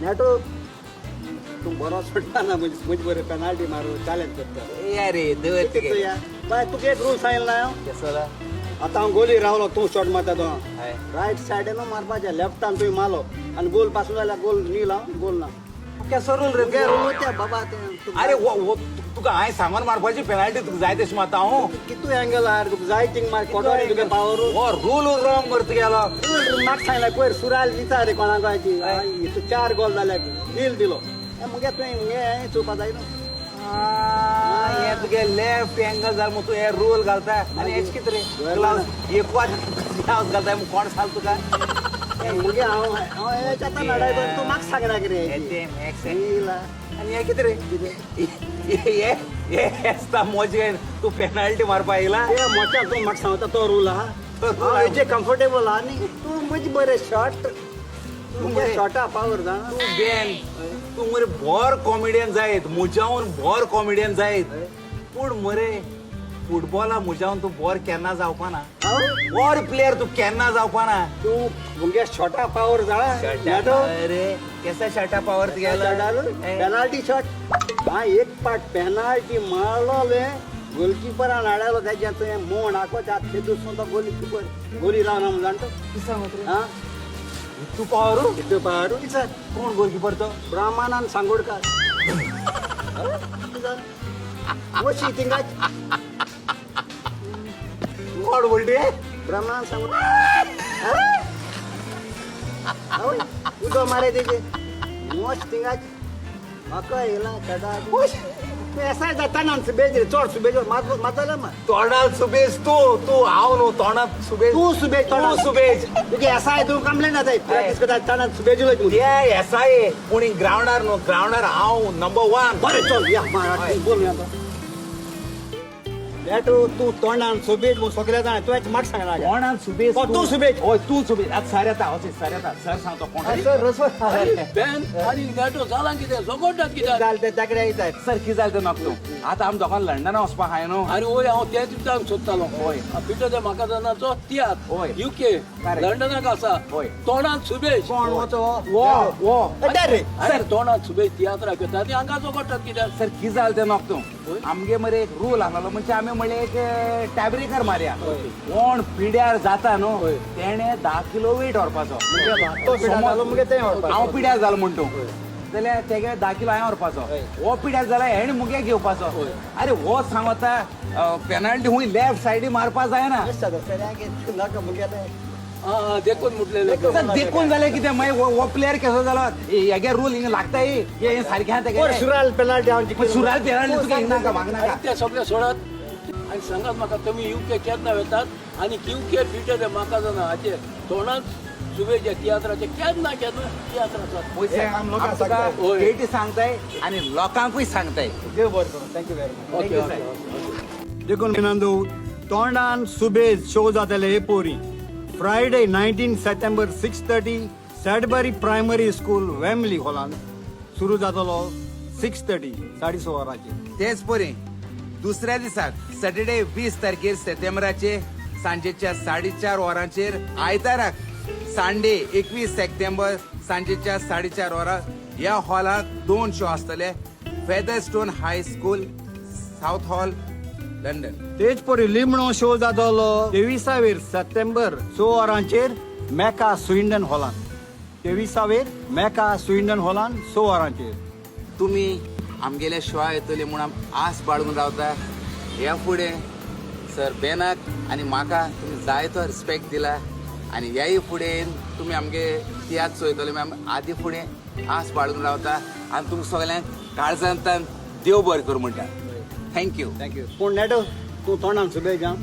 NATO तू बरो सुटला ना म्हणजे बरे पेनाल्टी मारू चॅलेंज करता या रे देव तू या बाय तुका एक रूल सांगितला कसला आता हांव गोली रावलो तू शॉट मारता तो हाय रायट सायडीन मारपाचें लेफ्टान तुवें मारलो आनी गोल पासून जाल्यार गोल नील गोल ना कसो रूल रे तुगे रूल ते बाबा ते अरे तुका हांवें सांगून मारपाची पेनाल्टी तुका जाय तशी मारता हांव कितू एंगल आर तुका जाय थिंग मार कोटोरी तुगे पावर हो रूल रॉंग करता गेलो म्हाका सांगला पयर सुराल दिता रे कोणाक गायची तू 4 गोल जाल्यार नील दिलो मुगे तुवें हे चोवपा जाय न्हू हे तुगे लेफ्ट एंगल जाल तू हे रूल घालता आनी हेच कितें रे ग्लावज एकवाच ग्लावज घालता कोण सांग तुका मुगे हांव हेच्या आतां लढाय करून तू म्हाका सांगना कितें आनी हे कितें रे हे हेस्ता मोजे तू पेनाल्टी मारपा येयला ते मोठ्या तू म्हाका सांगता तो रूल आहा हेचे कम्फर्टेबल आहा न्ही तू म्हणजे बरे शॉट तुमगे शॉटा पावर जाणा तू बेन तू मरे बोर कॉमेडियन जायत मुजावन बोर कॉमेडियन जायत पूण मरे फुटबॉला मुजावन तू बोर केन्ना जावपा ना बोर प्लेयर तू केन्ना जावपा ना तू मुगे शॉटा पावर जाणा अरे केसा शर्टा पावर गेला पेनाल्टी शॉट हा एक पाट पेनाल्टी मारलो ले गोलकीपरान हाडलो त्याच्या तुवें मोण आखोच्या ते दुसरो तो गोलकीपर गोली लावन आम जाणटो हा तू पावर कितू पावर सर कोण गोलकीपर तो ब्राह्मणान सांगोडकार वशी थिंगाच कोण बोलते ब्राह्मणान सांगोड उदो मारे तेजे मोश थिंगाच म्हाका येला चडा एसाय जाताना सुबेज रे चोड सुबेज मातले मा तोंडात सुबेज तू हांव न्हू तोंडात सुबेज तू सुबेज तू सुबेज तुगे एसाय तू कंप्लेंट जाताय प्रॅक्टिस करता ताना सुबेजूच मुली ये एसाय पूण ग्राउंडार न्हू ग्राउंडार हांव नंबर 1 बरें चल या मराठी बोल मी आता लेटू तू तोंडान सुबेज मग सगळ्या जाण तुवें म्हाका सांगना तोंडात सुबेज तू सुबेज हय तू सुबेज आतां सर येता सर येता सर सांगतो कोण सर रसो बेन आणि नेटो जाला कितें झगडटात कित्याक जाल ते तकडे येतात सर कितें जालें तें म्हाका तूं आतां आमी दोगां लंडना वचपाक आहाय न्हू आणि वय हांव त्या दिसांक सोदतालो होय. पिटर दे म्हाका जाणाचो तियात होय. UK Correct. लंडनाक आसा होय. तोंडात सुबेश कोण वचो वो रे अरे तोंडात सुबेश तियात्राक येता आनी हांगा झगडटात कित्याक सर कितें जालें तें म्हाका होय. तूं आमगे मरे एक रूल आहलो म्हणजे आमी म्हणले एक टायब्रेकर मारया कोण पिड्यार जाता न्हू होय. तेणे 10 किलो वेट व्हरपाचो तो पिड्यार जालो मगे तें व्हरपाचो. हांव पिड्यार जालो म्हण तूं जाल्यार तेगे 10 किलो हांवें व्हरपाचो हो पिड्यार जाल्यार हेणे मुगे घेवपाचो अरे हो सांगता पेनाल्टी हूंय लेफ्ट सायडी मारपा जायना नाका मुगे देखून मुटलेले सर देखून जालें कितें मागीर हो प्लेयर कसो जालो हेगे रूल हिंगा लागताय हे सारकें आहा तेगे सुराल पेनाल्टी हांव जिखली सुराल पेनाल्टी तुका हिंग नाका म्हाका नाका ते सगळे सोडत आणि सांगात म्हाका तुमी युके केन्ना वेतात आणि युके पिटर दे म्हाका जाणा हाचे तोंडात सुबेश तियात्राचे केन्ना तियात्र पयशे आमकां होय. पेटी सांगताय आणि लोकांकूय सांगताय देव बरें करूं थँक्यू वेरी मच ओके देखून नंदू तोंडान सुबेज शो जातले हे पोरी Friday 19 September 6:30 सॅडबरी primary school Wembley हॉलान सुरू जातलो 6:30 6:30 वरांचेर तेच परी दुसऱ्या दिसाक सॅटर्डे 20 तारखेर सप्टेंबराचे सांजेच्या 4:30 वरांचेर आयताराक संडे 21 सप्टेंबर सांजेच्या 4:30 वरां ह्या हॉलांत 2 शो आसतले Featherstone high school Southall London तेच परी लिमणो शो जातलो 23 सप्टेंबर 6 वरांचेर मेका स्विंडन हॉलान 23 मेका स्विंडन हॉलान 6 वरांचेर तुम्ही आमगेल्या शोआ येतले म्हूण आस बाळगून रावता ह्या फुडें सर बेनाक आनी म्हाका तुमी जाय तो रिस्पेक्ट दिला आनी ह्याय फुडें तुमी आमगे तियात्र चोयतले आमी आदी फुडें आस बाळगून रावता आनी तुमकां सगल्यांक काळजांतान देव बरें करूं म्हणटा थँक्यू पूण नेटो तूं तोंडान सुबेज आं